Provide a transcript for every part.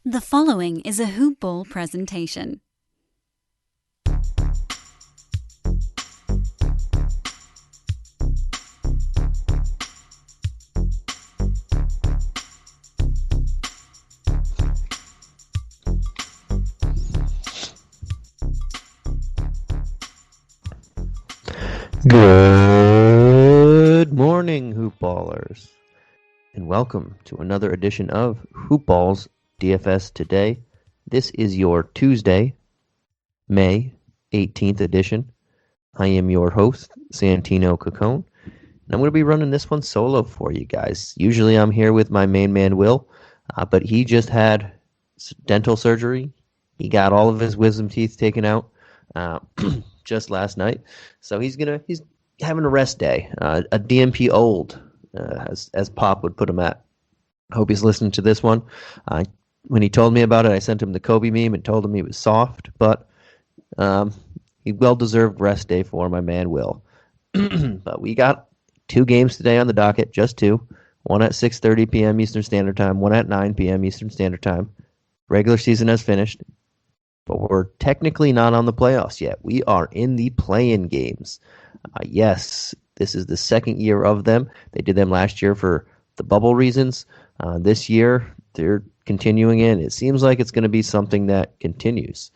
The following is a Hoop Ball presentation. Good morning, Hoop Ballers, and welcome to another edition of Hoop Balls DFS Today. This is your Tuesday, May 18th edition. I am your host, Santino Cacone, and I'm going to be running this one solo for you guys. Usually I'm here with my main man, Will, but he just had dental surgery. He got all of his wisdom teeth taken out just last night, so he's having a rest day, a DMP old, as Pop would put him at. I hope he's listening to this one. When he told me about it, I sent him the Kobe meme and told him he was soft, but he well-deserved rest day for my man Will. But we got two games today on the docket, just two. One at 6:30 p.m. Eastern Standard Time, one at 9 p.m. Eastern Standard Time. Regular season has finished, but we're technically not on the playoffs yet. We are in the play-in games. Yes, this is the second year of them. They did them last year for the bubble reasons. This year, they're continuing in. It seems like it's going to be something that continues.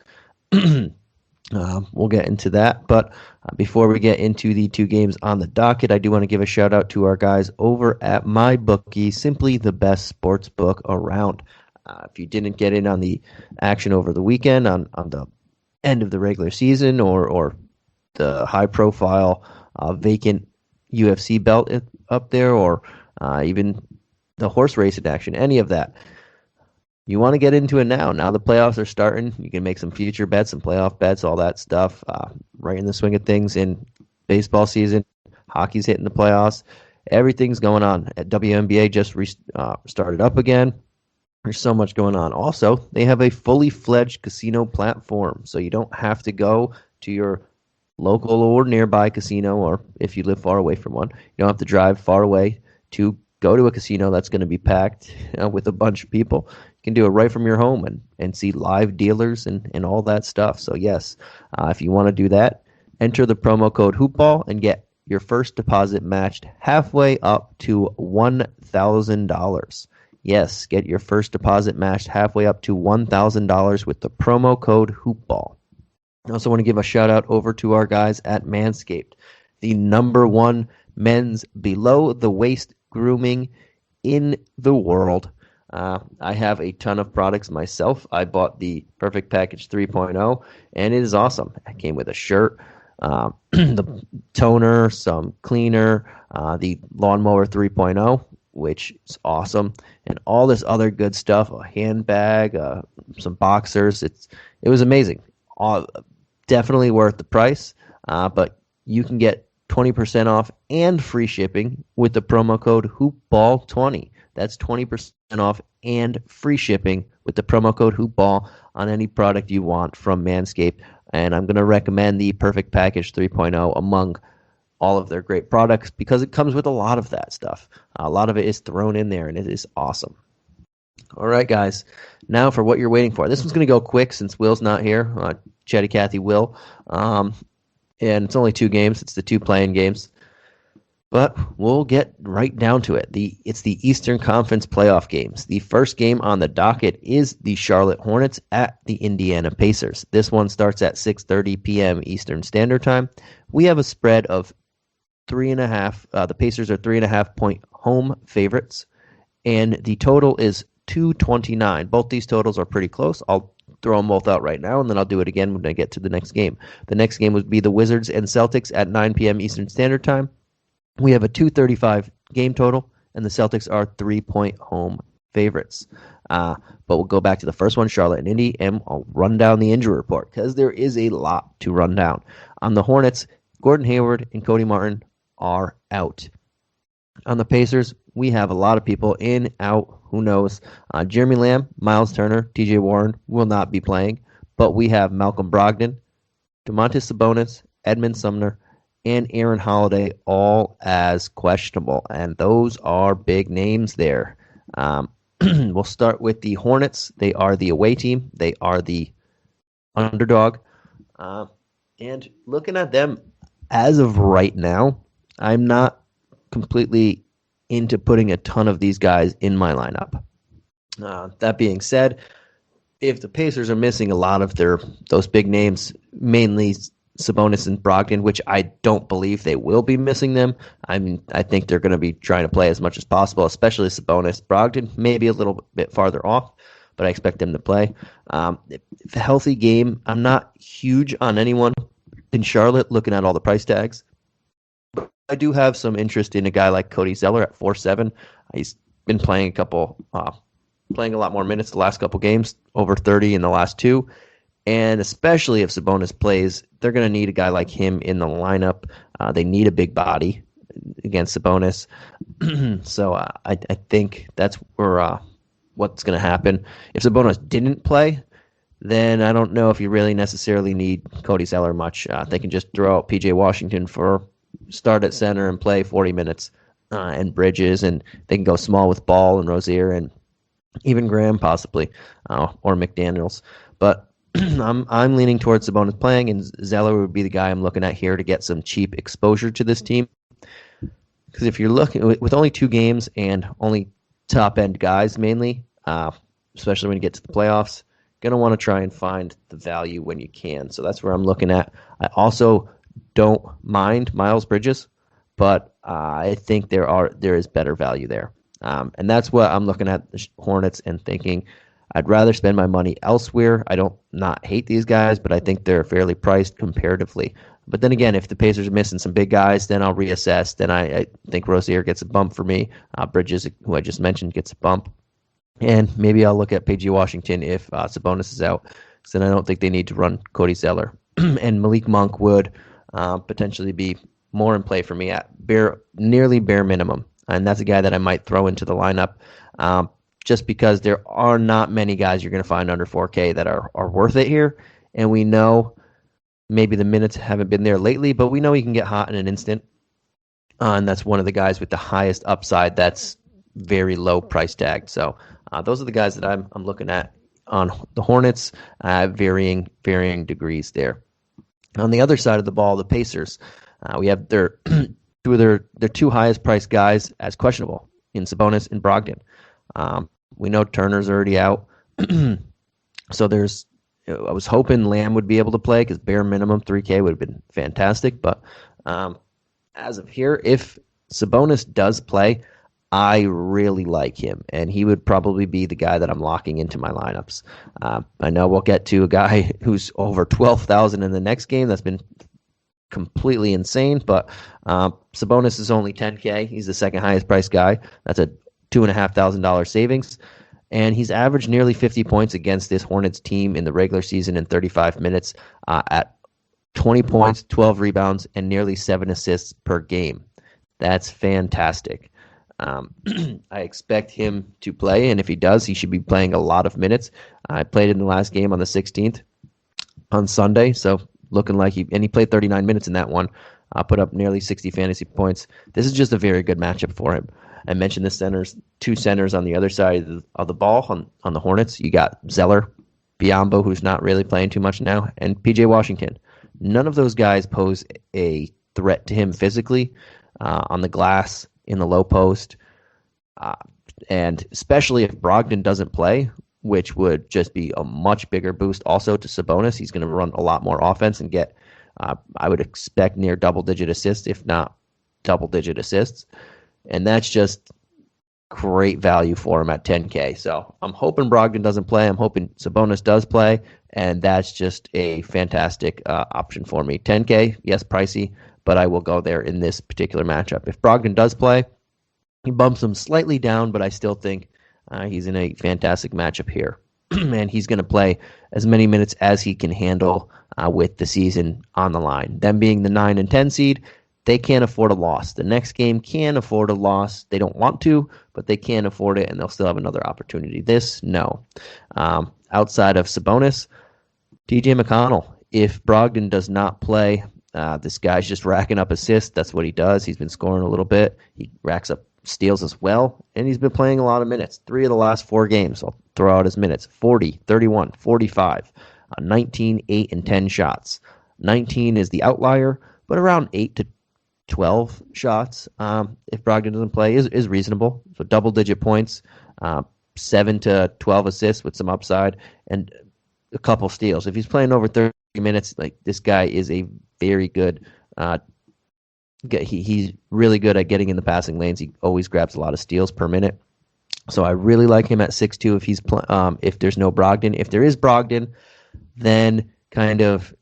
We'll get into that. But before we get into the two games on the docket, I do want to give a shout out to our guys over at MyBookie, simply the best sports book around. If you didn't get in on the action over the weekend, on the end of the regular season, or the high-profile vacant UFC belt up there, or even the horse racing action, any of that, you want to get into it now. Now the playoffs are starting. You can make some future bets, some playoff bets, all that stuff. Right in the swing of things in baseball season. Hockey's hitting the playoffs. Everything's going on. WNBA just started up again. There's so much going on. Also, they have a fully fledged casino platform, so you don't have to go to your local or nearby casino, or if you live far away from one, you don't have to drive far away to go to a casino that's going to be packed with a bunch of people. You can do it right from your home and see live dealers and all that stuff. So yes, if you want to do that, enter the promo code HoopBall and get your first deposit matched halfway up to $1,000. Yes, get your first deposit matched halfway up to $1,000 with the promo code HoopBall. I also want to give a shout out over to our guys at Manscaped, the #1 men's below the waist grooming in the world. I have a ton of products myself. I bought the Perfect Package 3.0, and it is awesome. It came with a shirt, the toner, some cleaner, the Lawnmower 3.0, which is awesome, and all this other good stuff, a handbag, some boxers. It was amazing. Definitely worth the price, but you can get 20% off and free shipping with the promo code HoopBall20. That's 20% off and free shipping with the promo code HoopBall on any product you want from Manscaped. And I'm going to recommend the Perfect Package 3.0 among all of their great products because it comes with a lot of that stuff. A lot of it is thrown in there, and it is awesome. All right, guys. Now for what you're waiting for. This one's going to go quick since Will's not here. Chatty Cathy Will. And it's only two games. It's the two playing games. But we'll get right down to it. It's the Eastern Conference playoff games. The first game on the docket is the Charlotte Hornets at the Indiana Pacers. This one starts at 6:30 p.m. Eastern Standard Time. We have a spread of 3.5. The Pacers are 3.5 point home favorites. And the total is 229. Both these totals are pretty close. I'll throw them both out right now, and then I'll do it again when I get to the next game. The next game would be the Wizards and Celtics at 9 p.m. Eastern Standard Time. We have a 235 game total, and the Celtics are 3-point home favorites. But we'll go back to the first one, Charlotte and Indy, and I'll run down the injury report because there is a lot to run down. On the Hornets, Gordon Hayward and Cody Martin are out. On the Pacers, we have a lot of people in, out, who knows. Jeremy Lamb, Miles Turner, TJ Warren will not be playing, but we have Malcolm Brogdon, Domantas Sabonis, Edmund Sumner, and Aaron Holiday all as questionable, and those are big names there. We'll start with the Hornets. They are the away team. They are the underdog. And looking at them as of right now, I'm not completely into putting a ton of these guys in my lineup. That being said, if the Pacers are missing a lot of those big names, mainly Sabonis and Brogdon, which I don't believe they will be missing them. I mean, I think they're going to be trying to play as much as possible, especially Sabonis. Brogdon, maybe a little bit farther off, but I expect them to play. If a healthy game, I'm not huge on anyone in Charlotte looking at all the price tags. But I do have some interest in a guy like Cody Zeller at 4.7. He's been playing a lot more minutes the last couple games, over 30 in the last two. And especially if Sabonis plays, they're going to need a guy like him in the lineup. They need a big body against Sabonis. So I think that's where what's going to happen. If Sabonis didn't play, then I don't know if you really necessarily need Cody Zeller much. They can just throw out P.J. Washington for start at center and play 40 minutes and Bridges, and they can go small with Ball and Rozier and even Graham possibly, or McDaniels. But I'm leaning towards Sabonis playing, and Zeller would be the guy I'm looking at here to get some cheap exposure to this team. Because if you're looking with only 2 games and only top-end guys mainly, especially when you get to the playoffs, going to want to try and find the value when you can. So that's where I'm looking at. I also don't mind Miles Bridges, but I think there is better value there. And that's what I'm looking at the Hornets and thinking I'd rather spend my money elsewhere. I don't not hate these guys, but I think they're fairly priced comparatively. But then again, if the Pacers are missing some big guys, then I'll reassess. Then I think Rozier gets a bump for me. Bridges, who I just mentioned, gets a bump. And maybe I'll look at P.J. Washington if Sabonis is out. So then I don't think they need to run Cody Zeller. And Malik Monk would potentially be more in play for me at nearly bare minimum. And that's a guy that I might throw into the lineup just because there are not many guys you're going to find under 4K that are worth it here. And we know maybe the minutes haven't been there lately, but we know he can get hot in an instant. And that's one of the guys with the highest upside that's very low price tag. So those are the guys that I'm looking at on the Hornets, varying degrees there. On the other side of the ball, the Pacers, we have their two highest priced guys as questionable in Sabonis and Brogdon. We know Turner's already out, so I was hoping Lamb would be able to play because bare minimum 3K would have been fantastic. But as of here, if Sabonis does play, I really like him, and he would probably be the guy that I'm locking into my lineups. I know we'll get to a guy who's over 12,000 in the next game. That's been completely insane, but Sabonis is only 10K. He's the second highest priced guy. That's a $2,500 savings, and he's averaged nearly 50 points against this Hornets team in the regular season in 35 minutes at 20 points, 12 rebounds, and nearly 7 assists per game. That's fantastic. I expect him to play, and if he does, he should be playing a lot of minutes. I played in the last game on the 16th on Sunday, so looking like he played 39 minutes in that one. Put up nearly 60 fantasy points. This is just a very good matchup for him. I mentioned the two centers on the other side of the ball on the Hornets. You got Zeller, Biyombo, who's not really playing too much now, and P.J. Washington. None of those guys pose a threat to him physically on the glass, in the low post, and especially if Brogdon doesn't play, which would just be a much bigger boost also to Sabonis. He's going to run a lot more offense and get, I would expect, near double-digit assists, if not double-digit assists. And that's just great value for him at 10K. So I'm hoping Brogdon doesn't play. I'm hoping Sabonis does play, and that's just a fantastic option for me. 10K, yes, pricey, but I will go there in this particular matchup. If Brogdon does play, he bumps him slightly down, but I still think he's in a fantastic matchup here. And he's going to play as many minutes as he can handle with the season on the line. Them being the 9 and 10 seed, they can't afford a loss. The next game can afford a loss. They don't want to, but they can afford it, and they'll still have another opportunity. This, no. Outside of Sabonis, TJ McConnell. If Brogdon does not play, this guy's just racking up assists. That's what he does. He's been scoring a little bit. He racks up steals as well, and he's been playing a lot of minutes. 3 of the last 4 games, I'll throw out his minutes: 40, 31, 45, 19, 8, and 10 shots. 19 is the outlier, but around 8 to 12 shots, if Brogdon doesn't play, is reasonable. So double-digit points, 7 to 12 assists with some upside, and a couple steals. If he's playing over 30 minutes, like, this guy is a very good he's really good at getting in the passing lanes. He always grabs a lot of steals per minute. So I really like him at 6'2" if he's if there's no Brogdon. If there is Brogdon, then kind of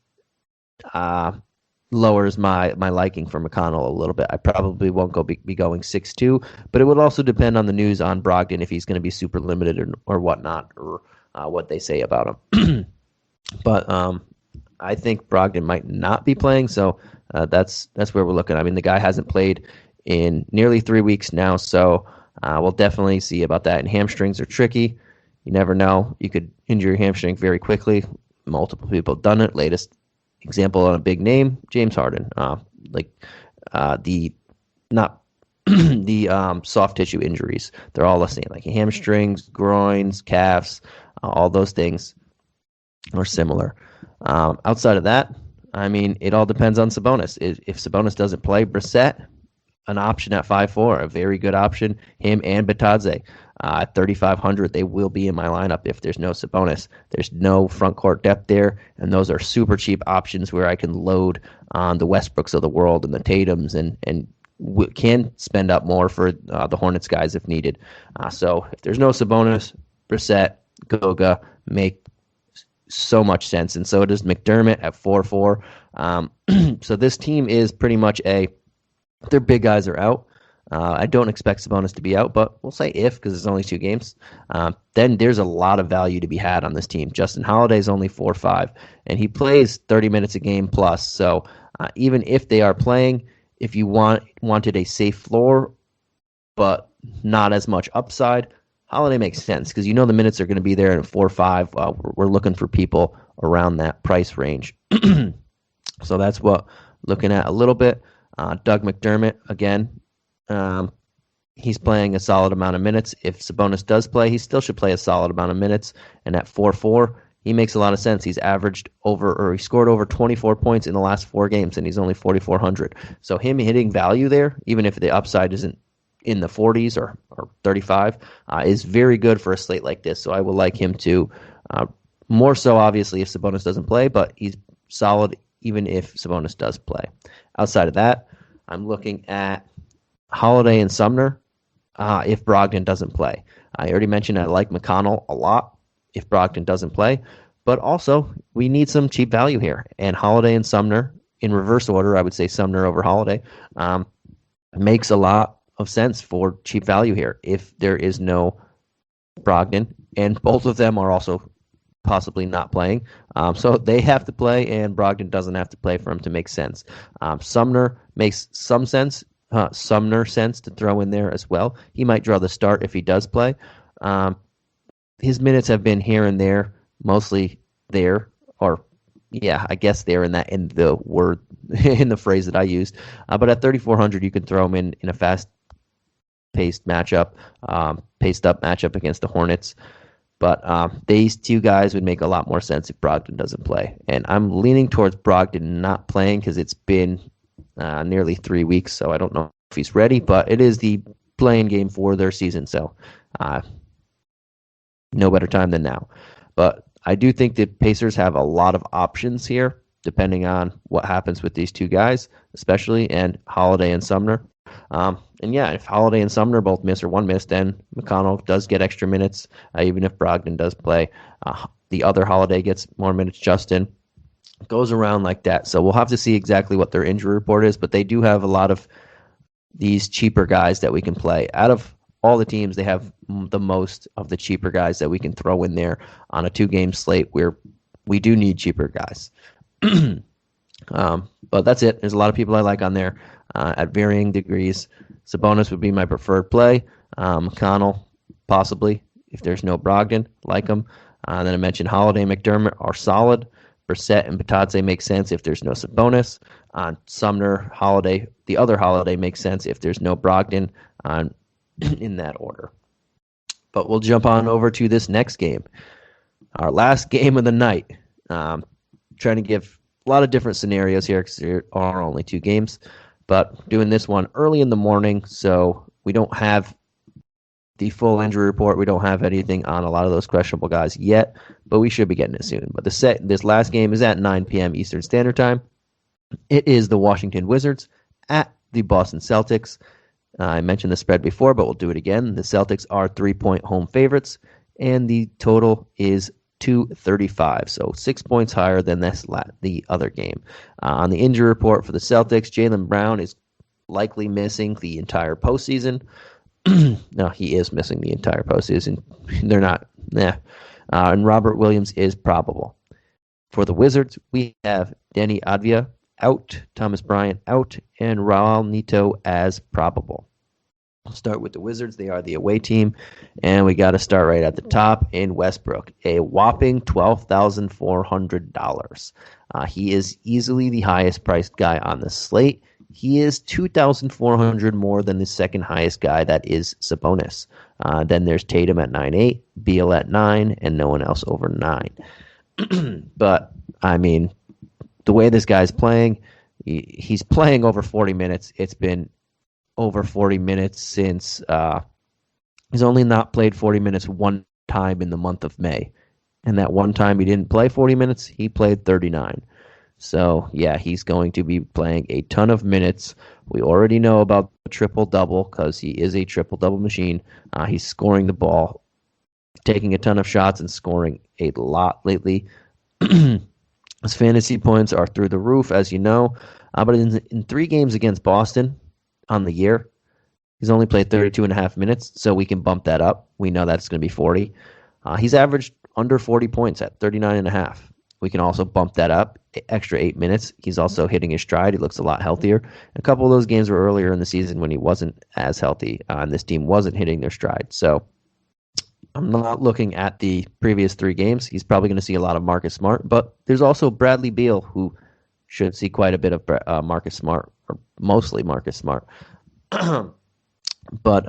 lowers my liking for McConnell a little bit. I probably won't be going 6'2", but it would also depend on the news on Brogdon, if he's going to be super limited or whatnot, or what they say about him. But I think Brogdon might not be playing, so that's where we're looking. I mean, the guy hasn't played in nearly 3 weeks now, so we'll definitely see about that. And hamstrings are tricky. You never know. You could injure your hamstring very quickly. Multiple people have done it. Latest example on a big name, James Harden. The soft tissue injuries, they're all the same, like hamstrings, groins, calves, all those things are similar. Outside of that, I mean, it all depends on Sabonis. If Sabonis doesn't play, Brissett, an option at 5'4", a very good option. Him and Batadze at 3,500, they will be in my lineup if there's no Sabonis. There's no front court depth there, and those are super cheap options where I can load on the Westbrooks of the world and the Tatums, and can spend up more for the Hornets guys if needed. So if there's no Sabonis, Brissett, Goga make so much sense, and so does Mcdermott at 4'4". So this team is pretty much their big guys are out. I don't expect Sabonis to be out, but we'll say if, because it's only 2 games. Then there's a lot of value to be had on this team. Justin Holiday's only 4'5", and he plays 30 minutes a game plus. So even if they are playing, if you wanted a safe floor but not as much upside, Holiday makes sense, because you know the minutes are going to be there. And 4-5, we're looking for people around that price range. So that's what looking at a little bit. Doug McDermott, again, he's playing a solid amount of minutes. If Sabonis does play, he still should play a solid amount of minutes. And at 4-4, he makes a lot of sense. He's he scored over 24 points in the last 4 games, and he's only 4,400. So him hitting value there, even if the upside isn't in the 40s or 35, is very good for a slate like this. So I will like him to, more so obviously if Sabonis doesn't play, but he's solid even if Sabonis does play. Outside of that, I'm looking at Holiday and Sumner if Brogdon doesn't play. I already mentioned I like McConnell a lot if Brogdon doesn't play, but also we need some cheap value here. And Holiday and Sumner, in reverse order, I would say Sumner over Holiday, makes a lot of sense for cheap value here if there is no Brogdon, and both of them are also possibly not playing. So they have to play, and Brogdon doesn't have to play for him to make sense. Sumner makes some sense. Sumner sense to throw in there as well. He might draw the start if he does play. His minutes have been here and there, mostly there, or yeah, I guess there in the word in the phrase that I used. But at 3,400, you can throw him in a fast-paced matchup, paced-up matchup against the Hornets. But these two guys would make a lot more sense if Brogdon doesn't play. And I'm leaning towards Brogdon not playing because it's been nearly 3 weeks, so I don't know if he's ready. But it is the playing game for their season, so no better time than now. But I do think the Pacers have a lot of options here, depending on what happens with these two guys, especially, and Holiday and Sumner. And yeah, if Holiday and Sumner both miss or one miss, then McConnell does get extra minutes, even if Brogdon does play. The other Holiday gets more minutes. Justin goes around like that. So we'll have to see exactly what their injury report is, but they do have a lot of these cheaper guys that we can play. Out of all the teams, they have the most of the cheaper guys that we can throw in there on a 2-game slate where we do need cheaper guys. But that's it. There's a lot of people I like on there at varying degrees. Sabonis would be my preferred play. McConnell, possibly, if there's no Brogdon, like him. Then I mentioned Holiday and McDermott are solid. Brissett and Batadze make sense if there's no Sabonis. Sumner, Holiday, the other Holiday makes sense if there's no Brogdon. in that order. But we'll jump on over to this next game, our last game of the night. Trying to give a lot of different scenarios here because there are only 2 games, but doing this one early in the morning, so we don't have the full injury report. We don't have anything on a lot of those questionable guys yet, but we should be getting it soon. But this last game is at 9 p.m. Eastern Standard Time. It is the Washington Wizards at the Boston Celtics. I mentioned the spread before, but we'll do it again. The Celtics are 3-point home favorites, and the total is 235, so 6 points higher than the other game. On the injury report for the Celtics, Jaylen Brown is likely missing the entire postseason. No, he is missing the entire postseason. They're not. And Robert Williams is probable. For the Wizards, we have Deni Avdija out, Thomas Bryant out, and Raul Neto as probable. I'll start with the Wizards. They are the away team, and we got to start right at the top in Westbrook, a whopping $12,400. He is easily the highest priced guy on the slate. He is $2,400 more than the second highest guy, that is Sabonis. Then there's Tatum at 9.8, Beal at 9, and no one else over 9. But, I mean, the way this guy's playing, he's playing over 40 minutes. It's been over 40 minutes since he's only not played 40 minutes one time in the month of May. And that one time he didn't play 40 minutes, he played 39. So, yeah, he's going to be playing a ton of minutes. We already know about the triple-double because he is a triple-double machine. He's scoring the ball, taking a ton of shots, and scoring a lot lately. His fantasy points are through the roof, as you know. But in 3 games against Boston on the year, he's only played 32.5 minutes, so we can bump that up. We know that's going to be 40. He's averaged under 40 points at 39.5. We can also bump that up, extra 8 minutes. He's also hitting his stride. He looks a lot healthier. A couple of those games were earlier in the season when he wasn't as healthy, and this team wasn't hitting their stride. So I'm not looking at the previous 3 games. He's probably going to see a lot of Marcus Smart, but there's also Bradley Beal, who should see quite a bit of Marcus Smart, or mostly Marcus Smart. But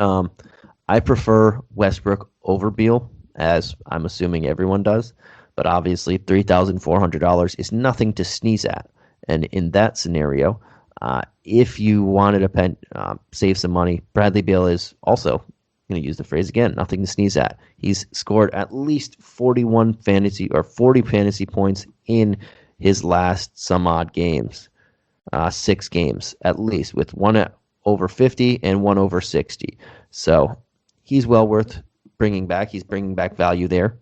I prefer Westbrook over Beal, as I'm assuming everyone does. But obviously, $3,400 is nothing to sneeze at. And in that scenario, if you wanted to save some money, Bradley Beal is also, going to use the phrase again, nothing to sneeze at. He's scored at least 40 fantasy points in his last some odd games, 6 games at least, with one at over 50 and one over 60. So he's well worth bringing back. He's bringing back value there.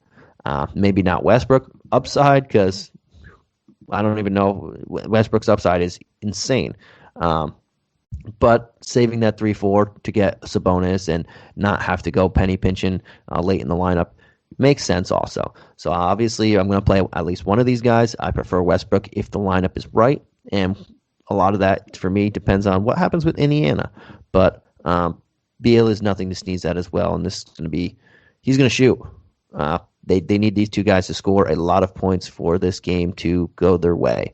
Maybe not Westbrook upside, because I don't even know. Westbrook's upside is insane. But saving that 3-4 to get Sabonis and not have to go penny pinching late in the lineup makes sense also. So obviously I'm going to play at least one of these guys. I prefer Westbrook if the lineup is right, and a lot of that for me depends on what happens with Indiana. But Beal is nothing to sneeze at as well, and this is going to be, he's going to shoot. They need these 2 guys to score a lot of points for this game to go their way.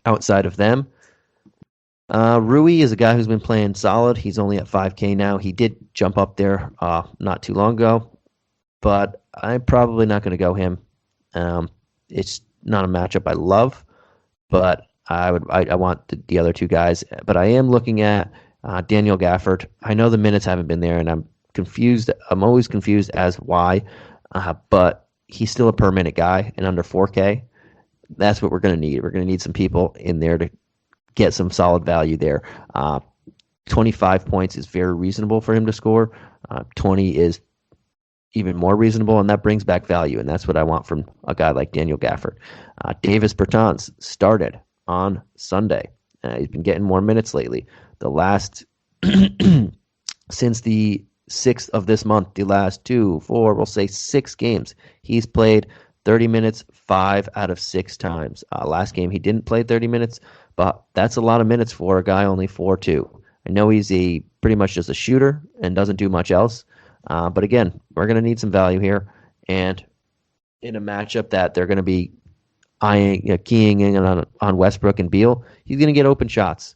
Outside of them, Rui is a guy who's been playing solid. He's only at 5K now. He did jump up there not too long ago, but I'm probably not going to go him. It's not a matchup I love, but I want the other 2 guys. But I am looking at Daniel Gafford. I know the minutes haven't been there, and I'm confused. I'm always confused as why, but he's still a per minute guy, and under 4K, that's what we're going to need. We're going to need some people in there to get some solid value there. 25 points is very reasonable for him to score. 20 is even more reasonable, and that brings back value, and that's what I want from a guy like Daniel Gafford. Davis Bertans started on Sunday. He's been getting more minutes lately. The last, since the 6th of this month, the last 2, 4, we'll say 6 games, he's played 30 minutes 5 out of 6 times. Last game he didn't play 30 minutes, but that's a lot of minutes for a guy only 4-2. I know he's pretty much just a shooter and doesn't do much else, but again, we're going to need some value here, and in a matchup that they're going to be keying in on Westbrook and Beal, he's going to get open shots.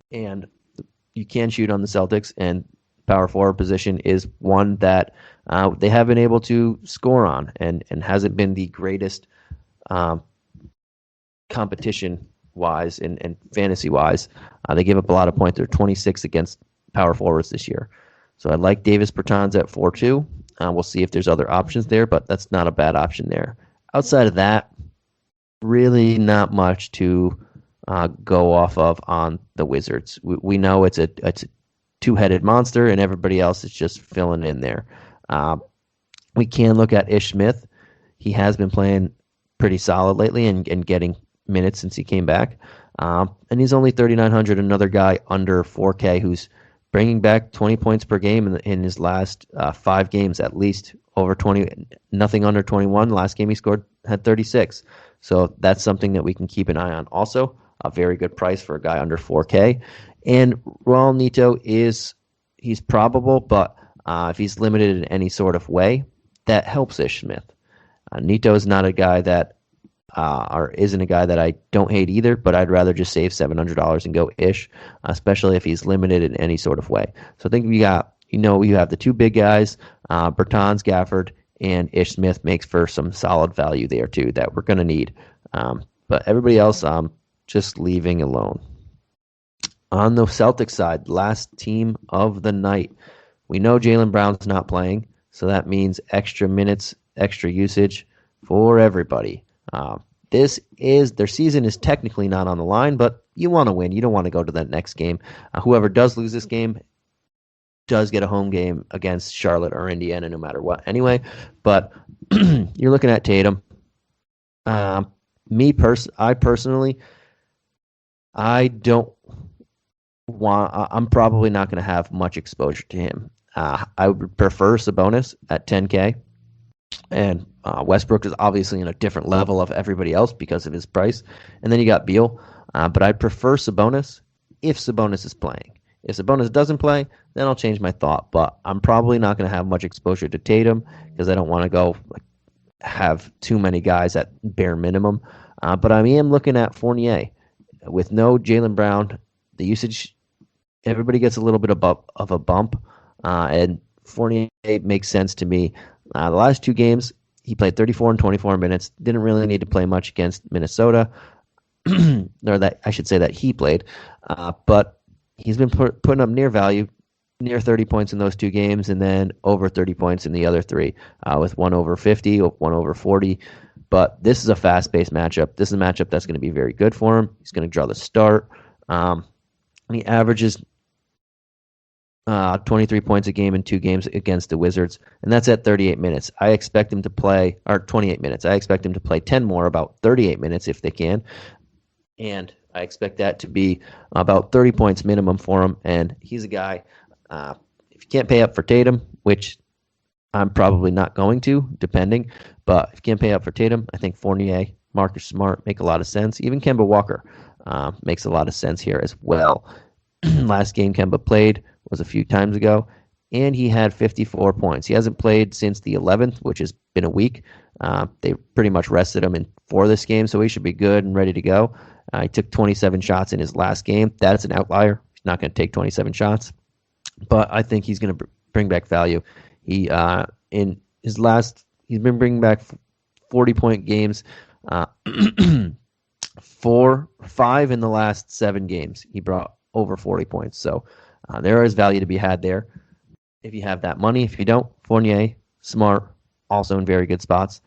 And you can shoot on the Celtics, and power forward position is one that they have been able to score on, and hasn't been the greatest competition-wise and fantasy-wise. They give up a lot of points. They're 26 against power forwards this year. So I like Davis Bertans at 4-2. We'll see if there's other options there, but that's not a bad option there. Outside of that, really not much to go off of on the Wizards. We know it's a two-headed monster, and everybody else is just filling in there. We can look at Ish Smith. He has been playing pretty solid lately and getting minutes since he came back. And he's only 3,900, another guy under 4K who's bringing back 20 points per game in his last 5 games, at least over 20, nothing under 21. Last game he had 36. So that's something that we can keep an eye on. Also, a very good price for a guy under 4K. And Raul Neto he's probable, but if he's limited in any sort of way, that helps Ish Smith. Neto is not a guy that isn't a guy that I don't hate either, but I'd rather just save $700 and go Ish, especially if he's limited in any sort of way. So I think you have the two big guys, Bertans, Gafford, and Ish Smith makes for some solid value there too that we're going to need. But everybody else, just leaving alone. On the Celtics side, last team of the night, we know Jaylen Brown's not playing, so that means extra minutes, extra usage for everybody. Their season is technically not on the line, but you want to win. You don't want to go to that next game. Whoever does lose this game does get a home game against Charlotte or Indiana, no matter what. Anyway, but you're looking at Tatum. I personally, I'm probably not going to have much exposure to him. I would prefer Sabonis at 10K. And Westbrook is obviously in a different level of everybody else because of his price. And then you got Beal. But I'd prefer Sabonis if Sabonis is playing. If Sabonis doesn't play, then I'll change my thought. But I'm probably not going to have much exposure to Tatum because I don't want to go have too many guys at bare minimum. But I am looking at Fournier. With no Jaylen Brown, the usage, everybody gets a little bit of a bump. And Fournier makes sense to me. The last 2 games, he played 34 and 24 minutes. Didn't really need to play much against Minnesota. Or that I should say that he played. But he's been putting up near value, near 30 points in those 2 games, and then over 30 points in the other 3, with one over 50, one over 40. But this is a fast-paced matchup. This is a matchup that's going to be very good for him. He's going to draw the start. He averages 23 points a game in 2 games against the Wizards, and that's at 38 minutes. I expect him to play, or 28 minutes. I expect him to play 10 more, about 38 minutes if they can. And I expect that to be about 30 points minimum for him. And he's a guy, if you can't pay up for Tatum, which I'm probably not going to, depending. But if you can't pay up for Tatum, I think Fournier, Marcus Smart make a lot of sense. Even Kemba Walker makes a lot of sense here as well. Last game Kemba played was a few times ago, and he had 54 points. He hasn't played since the 11th, which has been a week. They pretty much rested him for this game, so he should be good and ready to go. He took 27 shots in his last game. That's an outlier. He's not going to take 27 shots, but I think he's going to bring back value. He's been bringing back 40-point games, 5 in the last 7 games. He brought over 40 points, so there is value to be had there if you have that money. If you don't, Fournier, Smart, also in very good spots.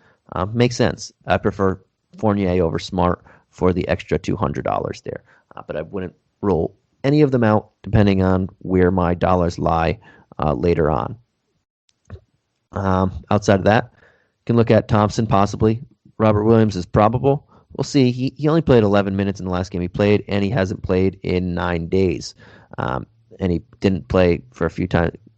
Makes sense. I prefer Fournier over Smart for the extra $200 there. But I wouldn't rule any of them out depending on where my dollars lie later on. Outside of that, you can look at Thompson possibly. Robert Williams is probable. We'll see. He only played 11 minutes in the last game he played, and he hasn't played in 9 days. And he didn't play for a few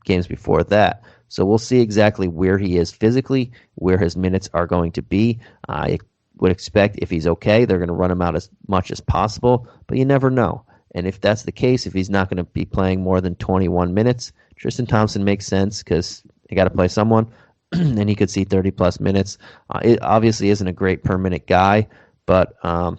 games before that. So we'll see exactly where he is physically, where his minutes are going to be. I would expect if he's okay, they're going to run him out as much as possible, but you never know. And if that's the case, if he's not going to be playing more than 21 minutes, Tristan Thompson makes sense because you got to play someone, and he could see 30-plus minutes. It obviously isn't a great per-minute guy, but a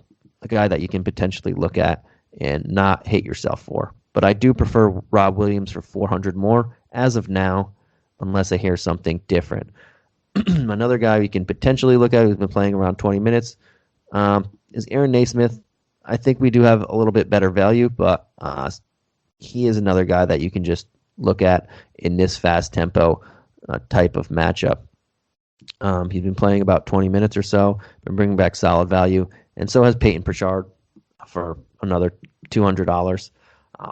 guy that you can potentially look at and not hate yourself for. but I do prefer Rob Williams for 400 more as of now, unless I hear something different. Another guy we can potentially look at who's been playing around 20 minutes is Aaron Naismith. I think we do have a little bit better value, but he is another guy that you can just look at in this fast tempo type of matchup. He's been playing about 20 minutes or so, been bringing back solid value, and so has Peyton Pritchard for another $200.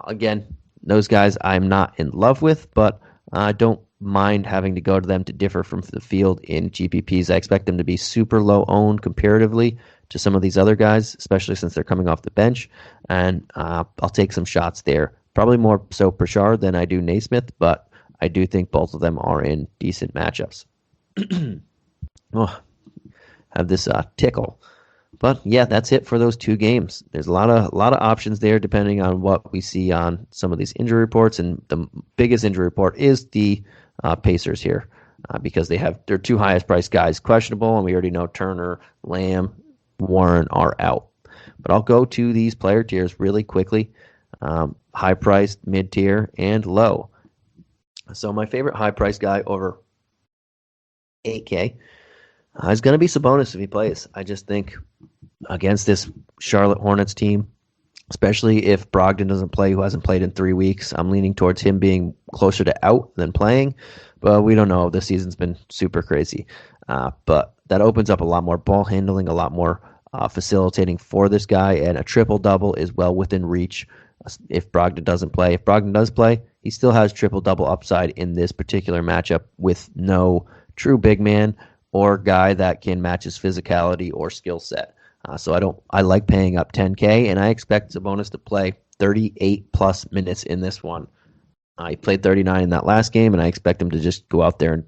Again, those guys I'm not in love with, but I don't mind having to go to them to differ from the field in GPPs. I expect them to be super low owned comparatively to some of these other guys, especially since they're coming off the bench, and I'll take some shots there. Probably more so Pritchard than I do Naismith, but I do think both of them are in decent matchups. Have this tickle. But yeah, that's it for those two games. There's a lot of options there depending on what we see on some of these injury reports, and the biggest injury report is the Pacers here because they have their two highest priced guys questionable, and we already know Turner, Lamb, Warren are out. But I'll go to these player tiers really quickly. High priced, mid tier, and low. So my favorite high priced guy over 8K is going to be Sabonis if he plays. I just think against this Charlotte Hornets team, especially if Brogdon doesn't play, who hasn't played in 3 weeks, I'm leaning towards him being closer to out than playing. But we don't know. This season's been super crazy. But that opens up a lot more ball handling, a lot more facilitating for this guy, and a triple-double is well within reach if Brogdon doesn't play. If Brogdon does play, he still has triple-double upside in this particular matchup with no true big man or guy that can match his physicality or skill set. So I like paying up 10K, and I expect Sabonis to play 38 plus minutes in this one. He played 39 in that last game, and I expect him to just go out there and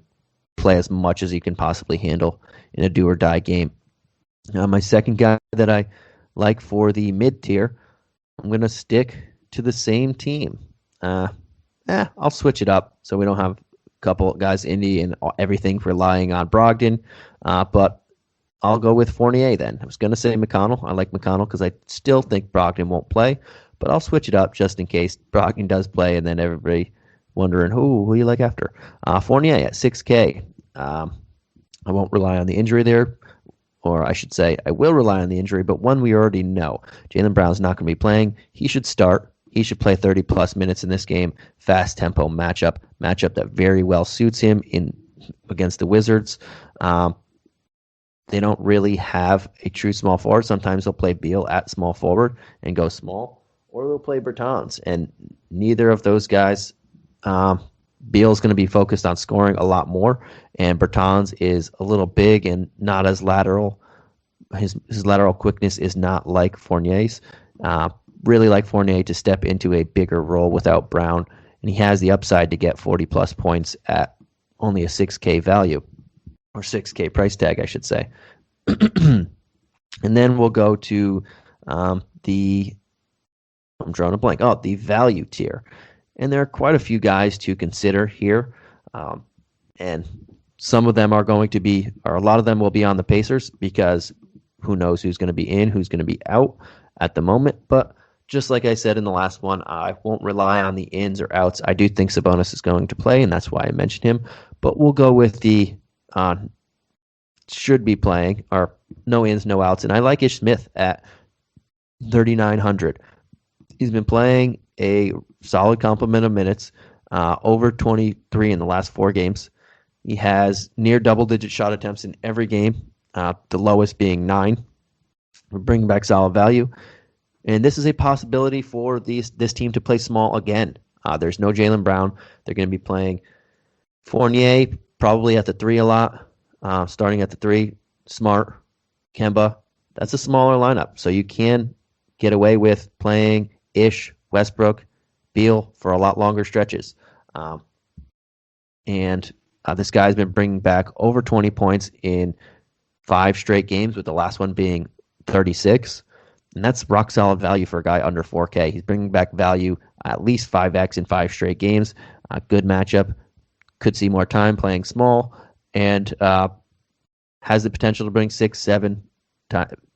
play as much as he can possibly handle in a do or die game. My second guy that I like for the mid tier, I'm going to stick to the same team. I'll switch it up so we don't have a couple guys Indy and everything relying on Brogdon, but I'll go with Fournier then. I was going to say McConnell. I like McConnell because I still think Brogdon won't play, but I'll switch it up just in case Brogdon does play and then everybody wondering, who you like after? Fournier at 6K. I won't rely on the injury there, or I should say I will rely on the injury, but one we already know. Jaylen Brown's not going to be playing. He should start. He should play 30-plus minutes in this game. Fast tempo matchup that very well suits him against the Wizards. They don't really have a true small forward. Sometimes they'll play Beal at small forward and go small, or they'll play Bertans. And neither of those guys, Beal's going to be focused on scoring a lot more, and Bertans is a little big and not as lateral. His lateral quickness is not like Fournier's. Really like Fournier to step into a bigger role without Brown, and he has the upside to get 40-plus points at only a 6K value. Or 6K price tag, I should say. And then we'll go to I'm drawing a blank. The value tier. And there are quite a few guys to consider here. And some of them are going to be, or a lot of them will be on the Pacers because who knows who's going to be in, who's going to be out at the moment. But just like I said in the last one, I won't rely on the ins or outs. I do think Sabonis is going to play, and that's why I mentioned him. But we'll go with the should be playing, or no ins, no outs. And I like Ish Smith at 3,900. He's been playing a solid complement of minutes, over 23 in the last 4 games. He has near double-digit shot attempts in every game, the lowest being 9. We're bringing back solid value. And this is a possibility for this team to play small again. There's no Jaylen Brown. They're going to be playing Fournier probably at the 3 a lot, starting at the 3. Smart, Kemba. That's a smaller lineup, so you can get away with playing Ish, Westbrook, Beal for a lot longer stretches. And this guy's been bringing back over 20 points in 5 straight games, with the last one being 36. And that's rock solid value for a guy under 4K. He's bringing back value at least 5x in 5 straight games. Good matchup. Could see more time playing small, and has the potential to bring 6-7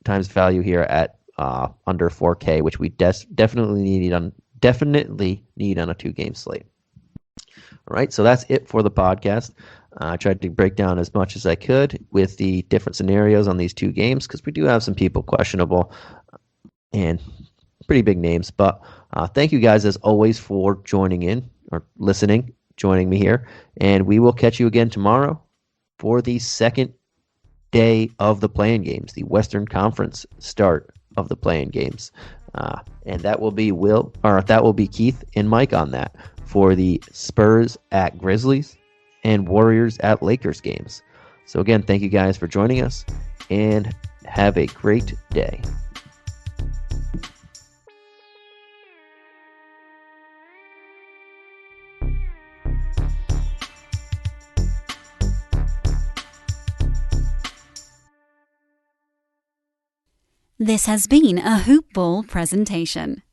times value here at under 4K, which we definitely definitely need on a 2-game slate. All right, so that's it for the podcast. I tried to break down as much as I could with the different scenarios on these 2 games because we do have some people questionable and pretty big names. But thank you guys as always for joining in or listening, joining me here. And we will catch you again tomorrow for the second day of the play-in games, the Western Conference start of the play-in games. And that will be Keith and Mike on that for the Spurs at Grizzlies and Warriors at Lakers games. So again, thank you guys for joining us and have a great day. This has been a Hoop Ball presentation.